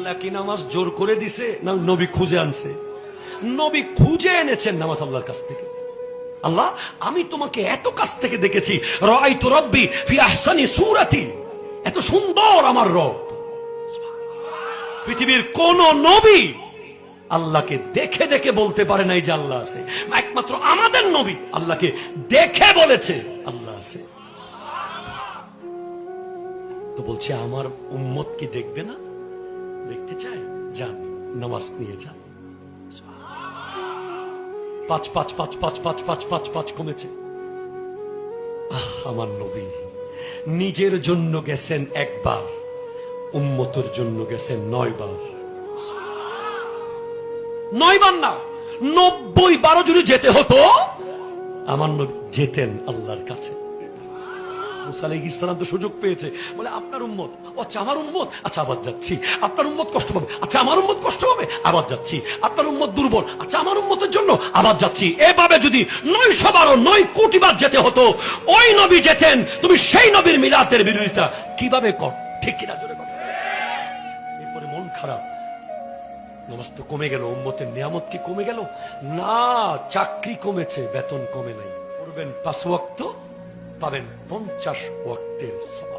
আল্লাহ কি নামাজ জোর করে দিছে না নবী খুঁজে আনছে? নবী খুঁজে এনেছেন নামাজ আল্লাহর কাছ থেকে। আল্লাহ, আমি তোমাকে এত কাছ থেকে দেখেছি, রাআইতু রাব্বি ফি আহসানি সূরাতি, এত সুন্দর আমার রব। পৃথিবীর কোন নবী আল্লাহকে দেখে দেখে বলতে পারে নাই যে আল্লাহ আছে। একমাত্র আমাদের নবী আল্লাহকে দেখে বলেছে আল্লাহ আছে। তো বলছে আমার উম্মত কি দেখবে না? দেখতে চায়? যান, নামাজ নিয়ে যান। 5 5 5 5 5 5 5 5 কমেছে। আমার নবী নিজের জন্য গেছেন একবার, উম্মতের জন্য গেছেন 9 বার। 9 বার না, 90 বার যদি যেতে হতো আমার নবী যেতেন আল্লাহর কাছে। মুসা আলাইহিস সালাম তো সুযোগ পেয়েছে, বলে আপনার উম্মত, আচ্ছা আমার উম্মত, আচ্ছা আবার যাচ্ছি। আপনার উম্মত কষ্ট পাবে, আচ্ছা আমার উম্মত কষ্ট পাবে, আবার যাচ্ছি। আপনার উম্মত দুর্বল, আচ্ছা আমার উম্মতের জন্য আবার যাচ্ছি। এভাবে যদি 900 বার 9 কোটি বার যেতে হতো, ওই নবী যেতেন। তুমি সেই নবীর মিলাদের বিরোধিতা কিভাবে কর? ঠিক কিনা জোরে কথা। এরপরে মন খারাপ, নামাজ তো কমে গেল, উম্মতের নিয়ামত কি কমে গেল? না, চাকরি কমেছে, বেতন কমে নাই। পড়বেন 5 ওয়াক্ত, পাবেন 50 ওয়াক্তের সওয়াব।